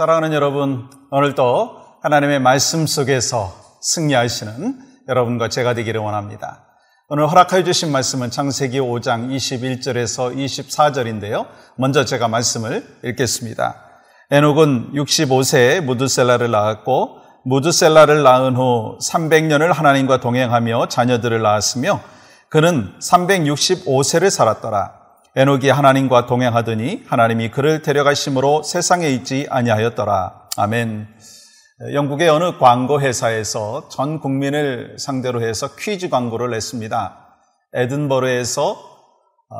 사랑하는 여러분, 오늘도 하나님의 말씀 속에서 승리하시는 여러분과 제가 되기를 원합니다. 오늘 허락하여 주신 말씀은 창세기 5장 21절에서 24절인데요. 먼저 제가 말씀을 읽겠습니다. 에녹은 65세에 무두셀라를 낳았고 무두셀라를 낳은 후 300년을 하나님과 동행하며 자녀들을 낳았으며 그는 365세를 살았더라. 에녹이 하나님과 동행하더니 하나님이 그를 데려가심으로 세상에 있지 아니하였더라. 아멘. 영국의 어느 광고 회사에서 전 국민을 상대로 해서 퀴즈 광고를 냈습니다. 에든버러에서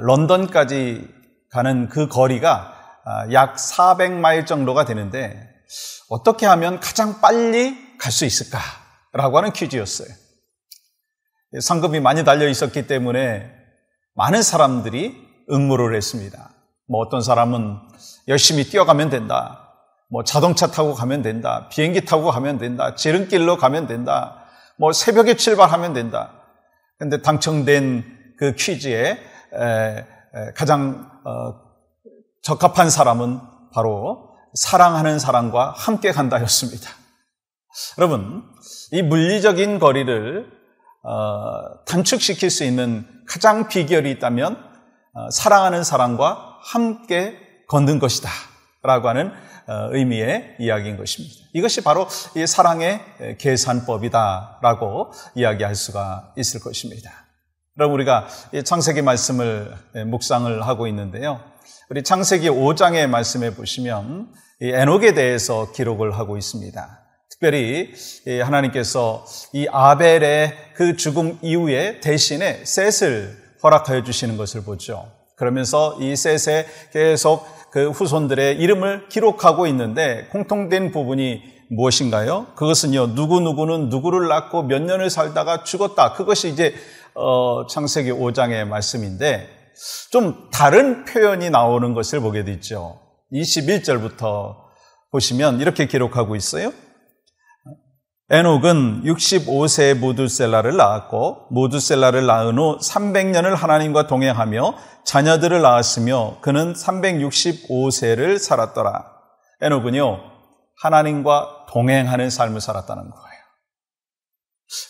런던까지 가는 그 거리가 약 400마일 정도가 되는데 어떻게 하면 가장 빨리 갈 수 있을까라고 하는 퀴즈였어요. 상금이 많이 달려 있었기 때문에 많은 사람들이 응모를 했습니다. 어떤 사람은 열심히 뛰어가면 된다. 자동차 타고 가면 된다. 비행기 타고 가면 된다. 지름길로 가면 된다. 새벽에 출발하면 된다. 그런데 당첨된 그 퀴즈에 가장 적합한 사람은 바로 사랑하는 사람과 함께 간다였습니다. 여러분, 이 물리적인 거리를 단축시킬 수 있는 가장 비결이 있다면 사랑하는 사람과 함께 걷는 것이다 라고 하는 의미의 이야기인 것입니다. 이것이 바로 이 사랑의 계산법이다 라고 이야기할 수가 있을 것입니다. 그럼 우리가 창세기 말씀을 묵상을 하고 있는데요. 우리 창세기 5장의 말씀에 보시면 이 에녹에 대해서 기록을 하고 있습니다. 특별히 하나님께서 이 아벨의 그 죽음 이후에 대신에 셋을 허락하여 주시는 것을 보죠. 그러면서 이 셋에 계속 그 후손들의 이름을 기록하고 있는데 공통된 부분이 무엇인가요? 그것은요, 누구누구는 누구를 낳고 몇 년을 살다가 죽었다. 그것이 이제 창세기 5장의 말씀인데 좀 다른 표현이 나오는 것을 보게 되죠. 21절부터 보시면 이렇게 기록하고 있어요. 에녹은 65세에 무두셀라를 낳았고 무두셀라를 낳은 후 300년을 하나님과 동행하며 자녀들을 낳았으며 그는 365세를 살았더라. 에녹은요, 하나님과 동행하는 삶을 살았다는 거예요.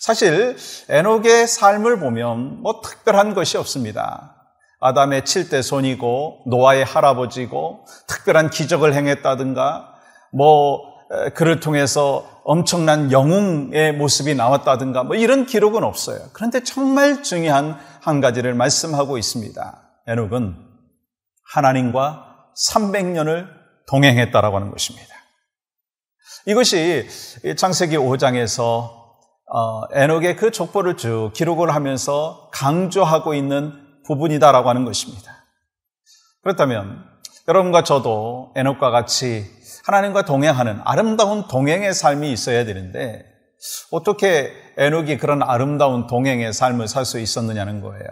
사실 에녹의 삶을 보면 특별한 것이 없습니다. 아담의 7대 손이고 노아의 할아버지고 특별한 기적을 행했다든가 그를 통해서 엄청난 영웅의 모습이 나왔다든가 이런 기록은 없어요. 그런데 정말 중요한 한 가지를 말씀하고 있습니다. 에녹은 하나님과 300년을 동행했다라고 하는 것입니다. 이것이 창세기 5장에서 에녹의 그 족보를 쭉 기록을 하면서 강조하고 있는 부분이다라고 하는 것입니다. 그렇다면 여러분과 저도 에녹과 같이 하나님과 동행하는 아름다운 동행의 삶이 있어야 되는데 어떻게 에녹이 그런 아름다운 동행의 삶을 살 수 있었느냐는 거예요.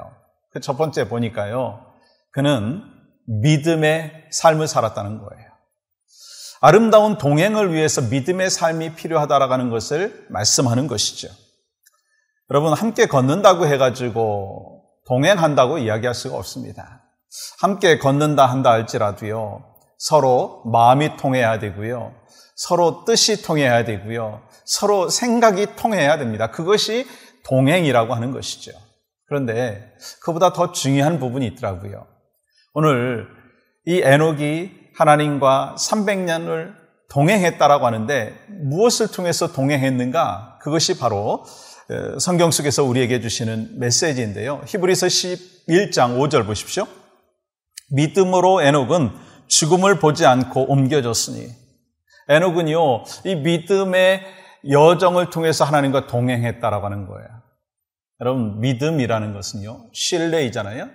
그 첫 번째 보니까요, 그는 믿음의 삶을 살았다는 거예요. 아름다운 동행을 위해서 믿음의 삶이 필요하다라고 하는 것을 말씀하는 것이죠. 여러분, 함께 걷는다고 해가지고 동행한다고 이야기할 수가 없습니다. 함께 걷는다 한다 할지라도요, 서로 마음이 통해야 되고요. 서로 뜻이 통해야 되고요. 서로 생각이 통해야 됩니다. 그것이 동행이라고 하는 것이죠. 그런데 그보다 더 중요한 부분이 있더라고요. 오늘 이 에녹이 하나님과 300년을 동행했다라고 하는데 무엇을 통해서 동행했는가? 그것이 바로 성경 속에서 우리에게 주시는 메시지인데요. 히브리서 11장 5절 보십시오. 믿음으로 에녹은 죽음을 보지 않고 옮겨졌으니, 에녹은요, 이 믿음의 여정을 통해서 하나님과 동행했다라고 하는 거예요. 여러분, 믿음이라는 것은요, 신뢰이잖아요.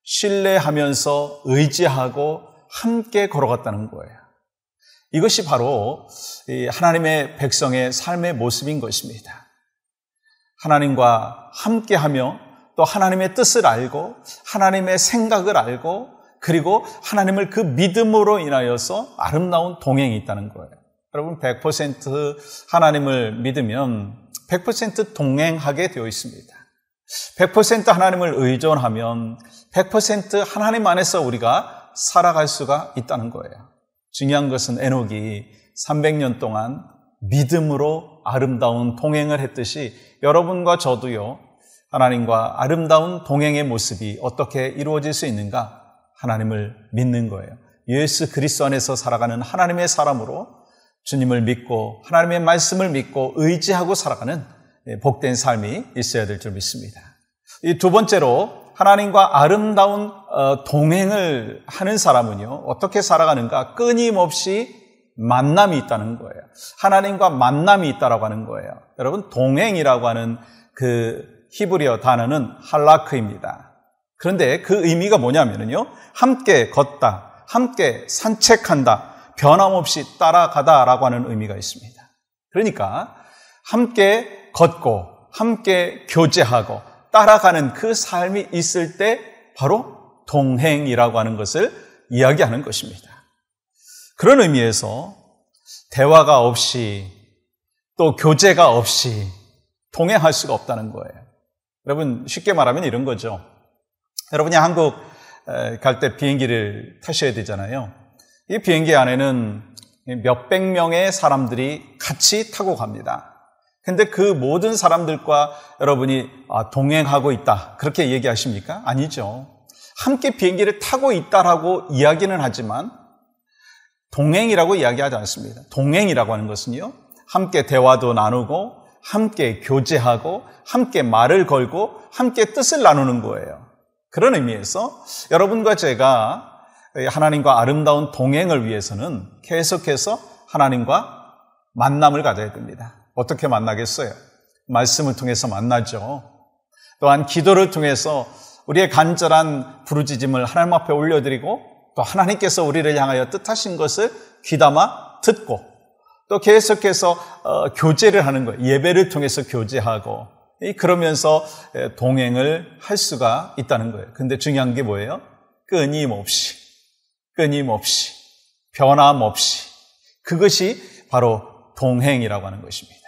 신뢰하면서 의지하고 함께 걸어갔다는 거예요. 이것이 바로 하나님의 백성의 삶의 모습인 것입니다. 하나님과 함께하며 또 하나님의 뜻을 알고 하나님의 생각을 알고 그리고 하나님을 그 믿음으로 인하여서 아름다운 동행이 있다는 거예요. 여러분, 100% 하나님을 믿으면 100% 동행하게 되어 있습니다. 100% 하나님을 의존하면 100% 하나님 안에서 우리가 살아갈 수가 있다는 거예요. 중요한 것은 에녹이 300년 동안 믿음으로 아름다운 동행을 했듯이 여러분과 저도요, 하나님과 아름다운 동행의 모습이 어떻게 이루어질 수 있는가? 하나님을 믿는 거예요. 예수 그리스도 안에서 살아가는 하나님의 사람으로 주님을 믿고 하나님의 말씀을 믿고 의지하고 살아가는 복된 삶이 있어야 될 줄 믿습니다. 이 두 번째로 하나님과 아름다운 동행을 하는 사람은요, 어떻게 살아가는가? 끊임없이 만남이 있다는 거예요. 하나님과 만남이 있다라고 하는 거예요. 여러분, 동행이라고 하는 그 히브리어 단어는 할라크입니다. 그런데 그 의미가 뭐냐면요, 함께 걷다, 함께 산책한다, 변함없이 따라가다라고 하는 의미가 있습니다. 그러니까 함께 걷고 함께 교제하고 따라가는 그 삶이 있을 때 바로 동행이라고 하는 것을 이야기하는 것입니다. 그런 의미에서 대화가 없이 또 교제가 없이 동행할 수가 없다는 거예요. 여러분, 쉽게 말하면 이런 거죠. 여러분이 한국 갈 때 비행기를 타셔야 되잖아요. 이 비행기 안에는 몇백 명의 사람들이 같이 타고 갑니다. 근데 그 모든 사람들과 여러분이 동행하고 있다, 그렇게 얘기하십니까? 아니죠. 함께 비행기를 타고 있다라고 이야기는 하지만 동행이라고 이야기하지 않습니다. 동행이라고 하는 것은요, 함께 대화도 나누고 함께 교제하고 함께 말을 걸고 함께 뜻을 나누는 거예요. 그런 의미에서 여러분과 제가 하나님과 아름다운 동행을 위해서는 계속해서 하나님과 만남을 가져야 됩니다. 어떻게 만나겠어요? 말씀을 통해서 만나죠. 또한 기도를 통해서 우리의 간절한 부르짖음을 하나님 앞에 올려드리고 또 하나님께서 우리를 향하여 뜻하신 것을 귀담아 듣고 또 계속해서 교제를 하는 거예요. 예배를 통해서 교제하고 그러면서 동행을 할 수가 있다는 거예요. 근데 중요한 게 뭐예요? 끊임없이 변함없이, 그것이 바로 동행이라고 하는 것입니다.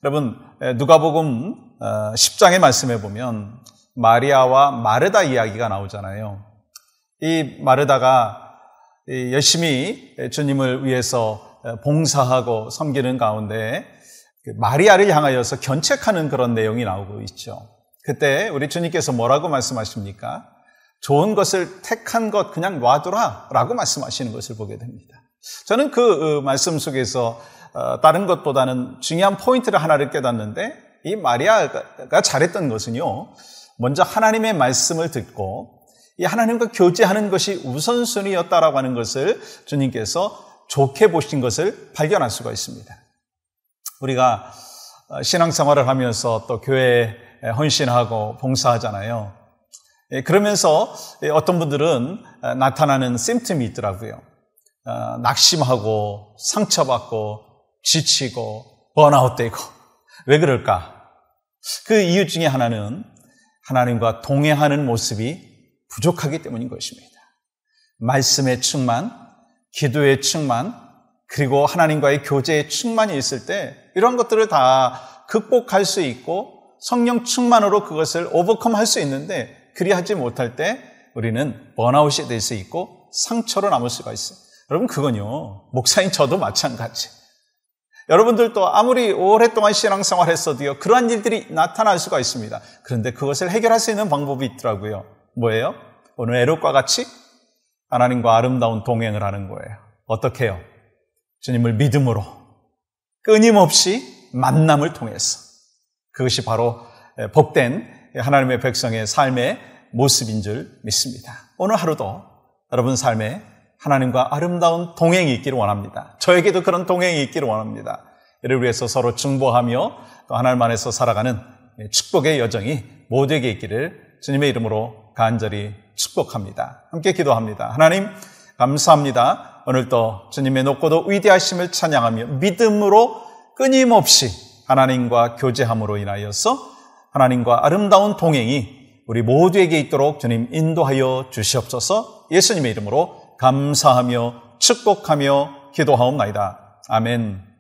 여러분, 누가복음 10장의 말씀에 보면 마리아와 마르다 이야기가 나오잖아요. 이 마르다가 열심히 주님을 위해서 봉사하고 섬기는 가운데 마리아를 향하여서 견책하는 그런 내용이 나오고 있죠. 그때 우리 주님께서 뭐라고 말씀하십니까? 좋은 것을 택한 것 그냥 놔두라 라고 말씀하시는 것을 보게 됩니다. 저는 그 말씀 속에서 다른 것보다는 중요한 포인트를 하나를 깨닫는데, 이 마리아가 잘했던 것은요, 먼저 하나님의 말씀을 듣고 이 하나님과 교제하는 것이 우선순위였다라고 하는 것을 주님께서 좋게 보신 것을 발견할 수가 있습니다. 우리가 신앙생활을 하면서 또 교회에 헌신하고 봉사하잖아요. 그러면서 어떤 분들은 나타나는 심пт이 있더라고요. 낙심하고 상처받고 지치고 번아웃되고. 왜 그럴까? 그 이유 중에 하나는 하나님과 동행하는 모습이 부족하기 때문인 것입니다. 말씀의 충만, 기도의 충만, 그리고 하나님과의 교제의 충만이 있을 때 이런 것들을 다 극복할 수 있고 성령 충만으로 그것을 오버컴 할 수 있는데, 그리하지 못할 때 우리는 번아웃이 될 수 있고 상처로 남을 수가 있어요. 여러분, 그건요, 목사인 저도 마찬가지. 여러분들도 아무리 오랫동안 신앙생활 했어도요, 그러한 일들이 나타날 수가 있습니다. 그런데 그것을 해결할 수 있는 방법이 있더라고요. 뭐예요? 오늘 에롯과 같이 하나님과 아름다운 동행을 하는 거예요. 어떻게 해요? 주님을 믿음으로 끊임없이 만남을 통해서. 그것이 바로 복된 하나님의 백성의 삶의 모습인 줄 믿습니다. 오늘 하루도 여러분 삶에 하나님과 아름다운 동행이 있기를 원합니다. 저에게도 그런 동행이 있기를 원합니다. 이를 위해서 서로 중보하며 또 하나님 안에서 살아가는 축복의 여정이 모두에게 있기를 주님의 이름으로 간절히 축복합니다. 함께 기도합니다. 하나님, 감사합니다. 오늘도 주님의 높고도 위대하심을 찬양하며 믿음으로 끊임없이 하나님과 교제함으로 인하여서 하나님과 아름다운 동행이 우리 모두에게 있도록 주님 인도하여 주시옵소서. 예수님의 이름으로 감사하며 축복하며 기도하옵나이다. 아멘.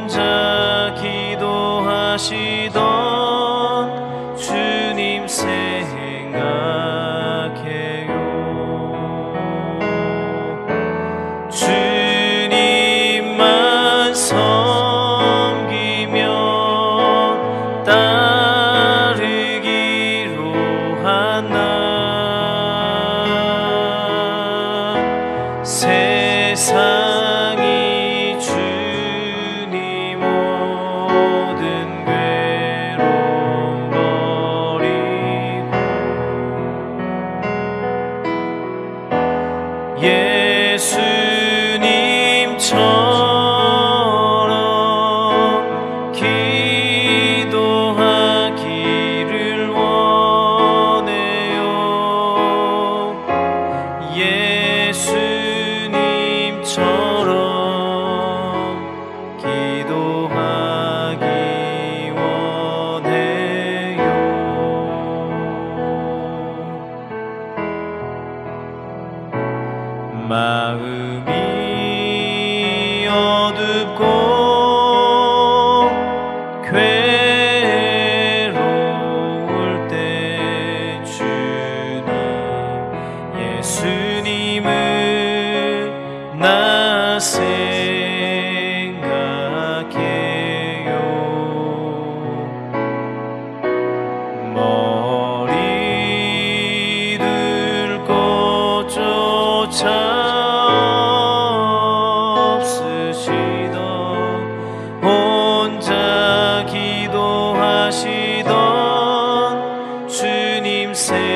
혼자 기도하시던 주님 생각해요. 주님만 섬기며 따르기로 한 날 세상이 주님 모든 괴로움 버리고 예수님처럼 기도하기를 원해요. 예수님처럼 기도하기 원해요. 마음이 어둡고 괴로울 때 주님 예수님을 나 생각해요. 머리 들고 쫓아 혼자 기도하시던 주님 생각해요.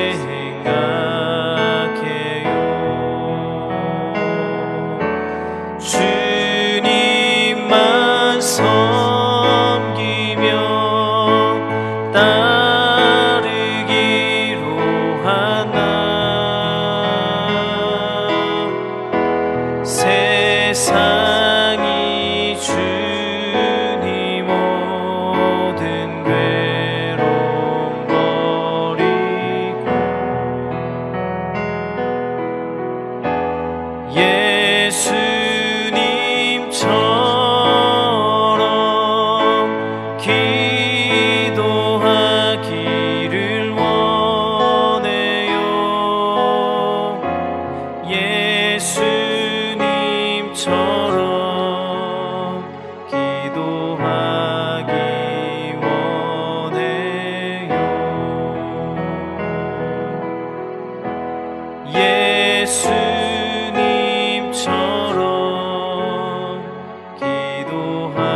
주님만 섬기며 따르기로 한 날 세상이 주님 모든 괴로움 버리고 예수님처럼 기도하기를 원해요. 예수님처럼 기도하기 원해요. 예수님처럼 기도하기